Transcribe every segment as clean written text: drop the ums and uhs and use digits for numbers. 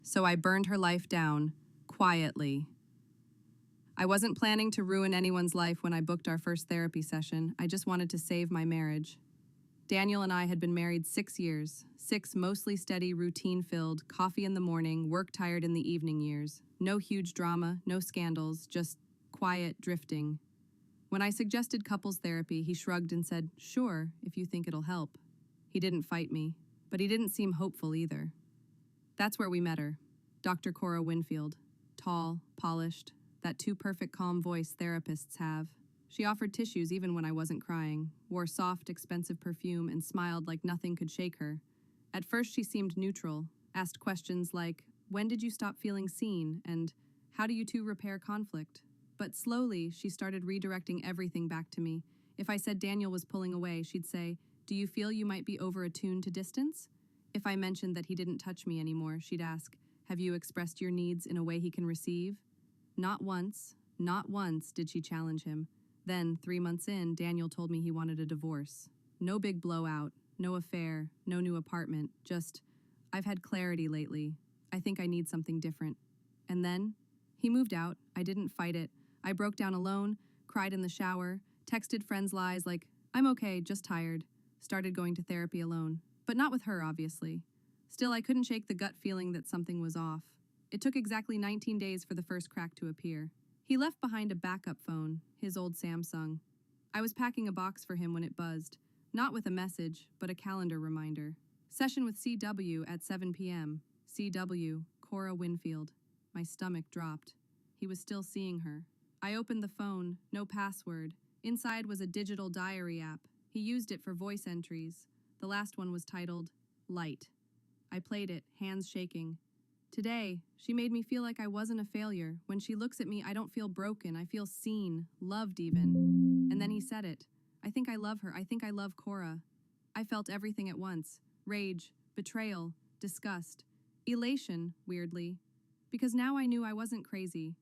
So I burned her life down, quietly. I wasn't planning to ruin anyone's life when I booked our first therapy session. I just wanted to save my marriage. Daniel and I had been married 6 years, 6 mostly steady, routine-filled, coffee in the morning, work-tired in the evening years. No huge drama, no scandals, just quiet drifting. When I suggested couples therapy, he shrugged and said, "Sure, if you think it'll help." He didn't fight me, but he didn't seem hopeful either. That's where we met her, Dr. Cora Winfield. Tall, polished, that too perfect calm voice therapists have. She offered tissues even when I wasn't crying, wore soft, expensive perfume, and smiled like nothing could shake her. At first she seemed neutral, asked questions like, "When did you stop feeling seen?" and "How do you two repair conflict?" But slowly, she started redirecting everything back to me. If I said Daniel was pulling away, she'd say, "Do you feel you might be over-attuned to distance?" If I mentioned that he didn't touch me anymore, she'd ask, "Have you expressed your needs in a way he can receive?" Not once did she challenge him. Then, 3 months in, Daniel told me he wanted a divorce. No big blowout, no affair, no new apartment, just, "I've had clarity lately. I think I need something different." And then, he moved out. I didn't fight it. I broke down alone, cried in the shower, texted friends lies like, "I'm okay, just tired." Started going to therapy alone. But not with her, obviously. Still, I couldn't shake the gut feeling that something was off. It took exactly 19 days for the first crack to appear. He left behind a backup phone, his old Samsung. I was packing a box for him when it buzzed, not with a message, but a calendar reminder. Session with CW at 7 p.m. CW, Cora Winfield. My stomach dropped. He was still seeing her. I opened the phone, no password. Inside was a digital diary app. He used it for voice entries. The last one was titled, "Light." I played it, hands shaking. Today, she made me feel like I wasn't a failure. When she looks at me, I don't feel broken. I feel seen, loved even. And then he said it. "I think I love her. I think I love Cora." I felt everything at once. Rage, betrayal, disgust, elation, weirdly. Because now I knew I wasn't crazy.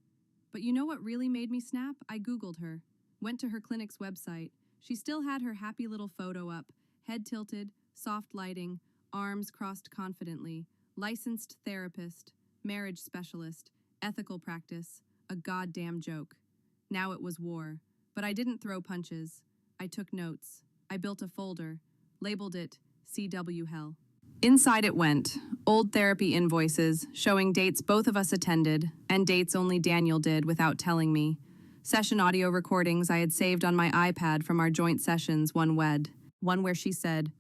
But you know what really made me snap? I Googled her. Went to her clinic's website. She still had her happy little photo up, head tilted, soft lighting, arms crossed confidently. Licensed therapist, marriage specialist, ethical practice, a goddamn joke. Now it was war. But I didn't throw punches. I took notes. I built a folder, labeled it CW Hell. Inside it went, old therapy invoices showing dates both of us attended and dates only Daniel did without telling me. Session audio recordings I had saved on my iPad from our joint sessions, one where she said,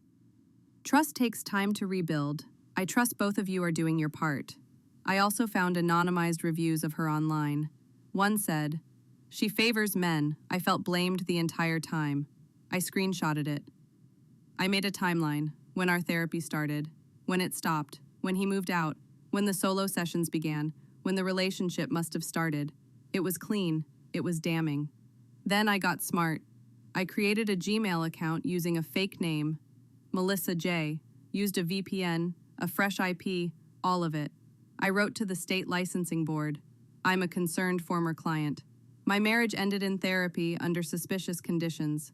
"Trust takes time to rebuild. I trust both of you are doing your part." I also found anonymized reviews of her online. One said, "She favors men. I felt blamed the entire time." I screenshotted it. I made a timeline, when our therapy started, when it stopped, when he moved out, when the solo sessions began, when the relationship must have started. It was clean. It was damning. Then I got smart. I created a Gmail account using a fake name, Melissa J., used a VPN, a fresh IP, all of it. I wrote to the state licensing board. "I'm a concerned former client. My marriage ended in therapy under suspicious conditions.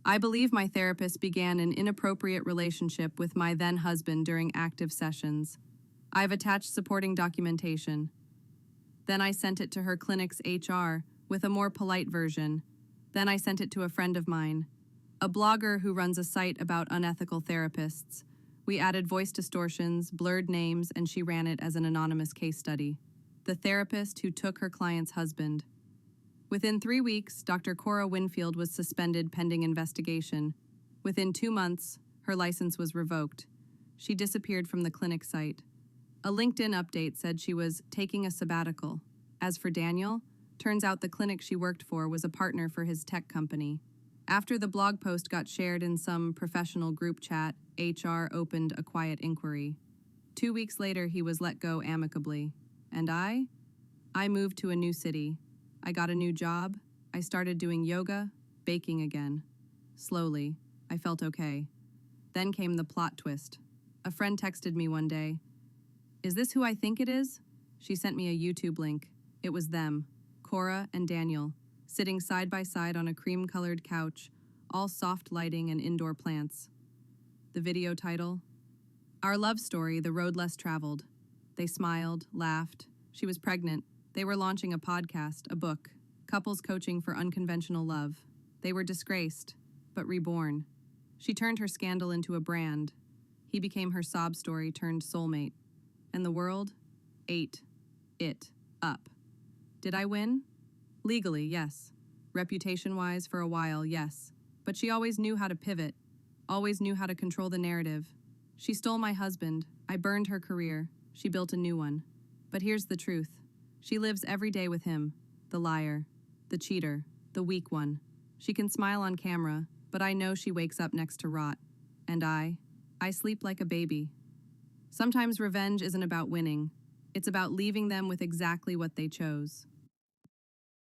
I believe my therapist began an inappropriate relationship with my then husband during active sessions. I've attached supporting documentation." Then I sent it to her clinic's HR with a more polite version. Then I sent it to a friend of mine, a blogger who runs a site about unethical therapists. We added voice distortions, blurred names, and she ran it as an anonymous case study. The therapist who took her client's husband. Within 3 weeks, Dr. Cora Winfield was suspended pending investigation. Within 2 months, her license was revoked. She disappeared from the clinic site. A LinkedIn update said she was taking a sabbatical. As for Daniel, turns out the clinic she worked for was a partner for his tech company. After the blog post got shared in some professional group chat, HR opened a quiet inquiry. 2 weeks later, he was let go amicably. And I moved to a new city. I got a new job. I started doing yoga, baking again. Slowly, I felt okay. Then came the plot twist. A friend texted me one day, "Is this who I think it is?" She sent me a YouTube link. It was them, Cora and Daniel, sitting side by side on a cream-colored couch, all soft lighting and indoor plants. The video title, "Our Love Story, The Road Less Traveled." They smiled, laughed. She was pregnant. They were launching a podcast, a book, couples coaching for unconventional love. They were disgraced, but reborn. She turned her scandal into a brand. He became her sob story turned soulmate. And the world ate it up. Did I win? Legally, yes. Reputation-wise, for a while, yes. But she always knew how to pivot, always knew how to control the narrative. She stole my husband. I burned her career. She built a new one. But here's the truth. She lives every day with him, the liar, the cheater, the weak one. She can smile on camera, but I know she wakes up next to rot. And I sleep like a baby. Sometimes revenge isn't about winning. It's about leaving them with exactly what they chose.